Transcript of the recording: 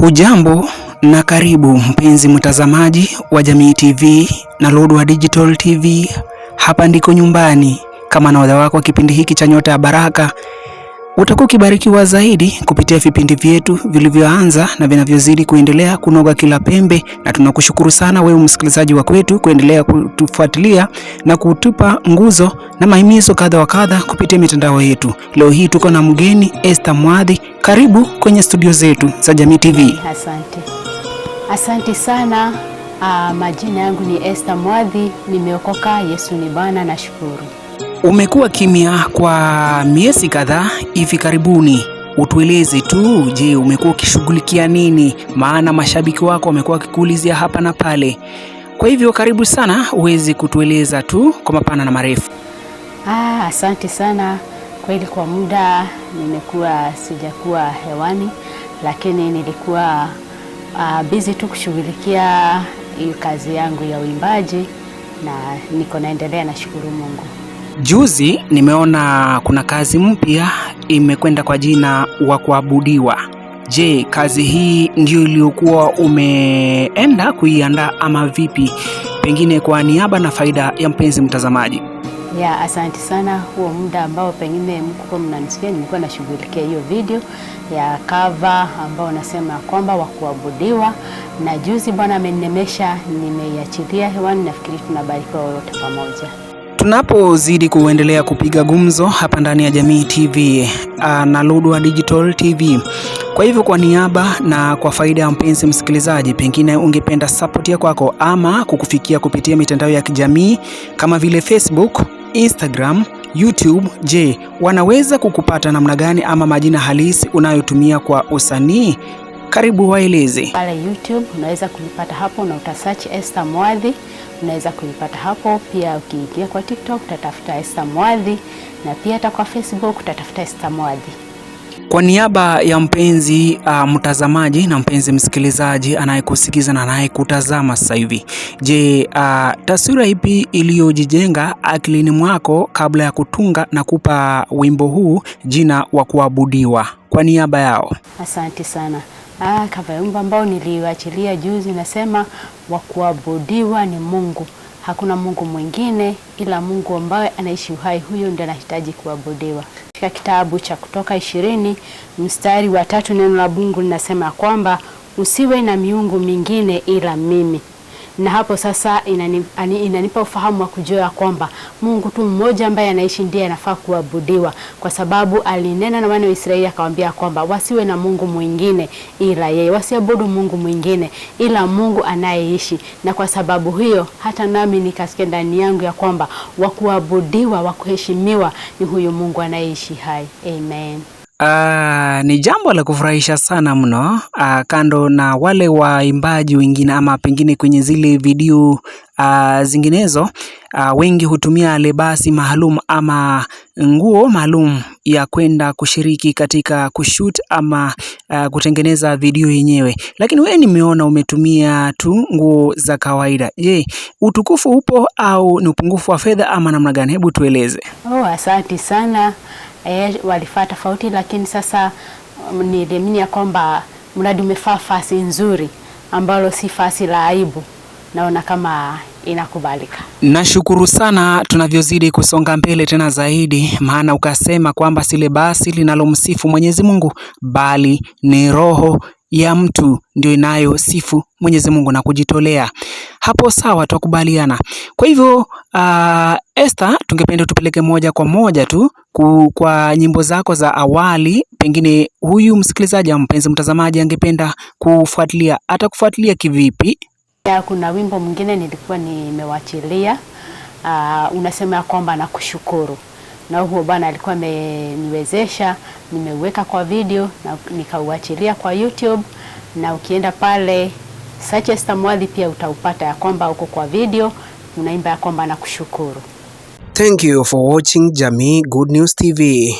Hujambo na karibu mpenzi mtazamaji wa Jamii TV na Lodwar Digital TV. Hapa ndiko nyumbani. Kama nahodha wako wa kipindi hiki cha Nyota ya Baraka, utakuwa ukibarikiwa zaidi kupitia vipindi vyetu vilivyoanza na vinavyozidi kuendelea kunoga kila pembe, na tunakushukuru sana wewe msikilizaji wa kwetu kuendelea kutufuatilia na kutupa nguzo na mahimizo kadha wa kadha kupitia mitandao yetu. Leo hii tuko na mgeni Esther Mwadhi. Karibu kwenye studio zetu za Jamii TV. Asante sana. Majina yangu ni Esther Mwadhi, nimeokoka. Yesu ni Bwana, nashukuru. Umekuwa kimya kwa miezi kadhaa hivi karibuni. Utueleze tu, je, umekuwa ukishughulikia nini? Maana mashabiki wako wamekuwa wakikuulizia hapa na pale. Kwa hivyo karibu sana uweze kutueleza tu kwa mapana na marefu. Asante sana. Kweli kwa muda nimekuwa sijakuwa hewani, lakini nilikuwa busy tu kushughulikia hiyo kazi yangu ya uimbaji, na niko naendelea, nashukuru Mungu. Juzi nimeona kuna kazi mpya imekwenda kwa jina wa kuabudiwa. Je, kazi hii ndio iliyokuwa umeenda kuiandaa ama vipi? Pengine kwa niaba na faida ya mpenzi mtazamaji. Asante sana. Huo muda ambao pengine mko mnanisikia, nilikuwa nashughulikia hiyo video ya cover ambao nasema kwamba wa kuabudiwa, na juzi Bwana ameninemesha, nimeiachilia hewani. Nafikiri tunabarikiwa wote pamoja tunapozidi kuendelea kupiga gumzo hapa ndani ya Jamii TV na Lodwar Digital TV. Kwa hivyo kwa niaba na kwa faida ya mpenzi msikilizaji, pengine ungependa support ya kwako ama kukufikia kupitia mitandao ya kijamii kama vile Facebook, Instagram, YouTube. Je, wanaweza kukupata namna gani ama majina halisi unayotumia kwa usanii? Karibu waeleze. Pale YouTube unaweza kunipata hapo na utasearch Esther Mwadhi, unaweza kunipata hapo. Pia ukiingia kwa TikTok utatafuta Esther Mwadhi, na pia hata kwa Facebook utatafuta Esther Mwadhi. Kwa niaba ya mpenzi mtazamaji na mpenzi msikilizaji anayekusikiza na anayekutazama sasa hivi, je, taswira ipi iliyojijenga akilini mwako kabla ya kutunga na kupa wimbo huu jina wa kuabudiwa kwa niaba yao? Asante sana. Kama wimbo ambao niliuachilia juzi nasema wa kuabudiwa ni Mungu. Hakuna Mungu mwingine ila Mungu ambaye anaishi uhai, huyo ndiye anahitaji kuabudiwa. Katika kitabu cha Kutoka 20 mstari wa 3 neno la Mungu linasema kwamba usiwe na miungu mingine ila mimi. Na hapo sasa inanipa ufahamu wa kujua kwamba Mungu tu mmoja ambaye anaishi ndiye anafaa kuabudiwa, kwa sababu alinena na wana wa Israeli akawaambia kwamba wasiwe na Mungu mwingine ila yeye, wasiabudu Mungu mwingine ila Mungu anayeishi. Na kwa sababu hiyo hata nami nikasikia ndani yangu ya kwamba wa kuabudiwa, wa kuheshimiwa ni huyu Mungu anayeishi hai. Amen. Ni jambo la kufurahisha sana mno. Kando na wale waimbaji wengine ama pengine kwenye zile video zinginezo, wengi hutumia lebasi maalum ama nguo maalum ya kwenda kushiriki katika kushoot ama kutengeneza video yenyewe, lakini wewe nimeona umetumia tu nguo za kawaida. Je, utukufu upo au ni upungufu wa fedha ama namna gani? Hebu tueleze. Asante sana. Walifaa tofauti, lakini sasa niliamini ya kwamba mradi umefaa fasi nzuri ambalo si fasi la aibu, naona kama inakubalika. Nashukuru sana tunavyozidi kusonga mbele tena zaidi, maana ukasema kwamba sile basi linalomsifu Mwenyezi Mungu bali ni roho ya mtu ndio inayosifu Mwenyezi Mungu na kujitolea. Hapo sawa, tukubaliana. Kwa hivyo Esther, tungependa tupeleke moja kwa moja tu kwa nyimbo zako za awali. Pengine huyu msikilizaji au mpenzi mtazamaji angependa kufuatilia, atakufuatilia kivipi? Kuna wimbo mwingine nilikuwa nimewachilia, unasema kwamba nakushukuru, na huo Bwana alikuwa ameniwezesha, nimeweka kwa video na nikauachilia kwa YouTube, na ukienda pale search Esther Mwadhi pia utaupata ya kwamba uko kwa video unaimba ya kwamba nakushukuru. Thank you for watching Jamii Good News TV.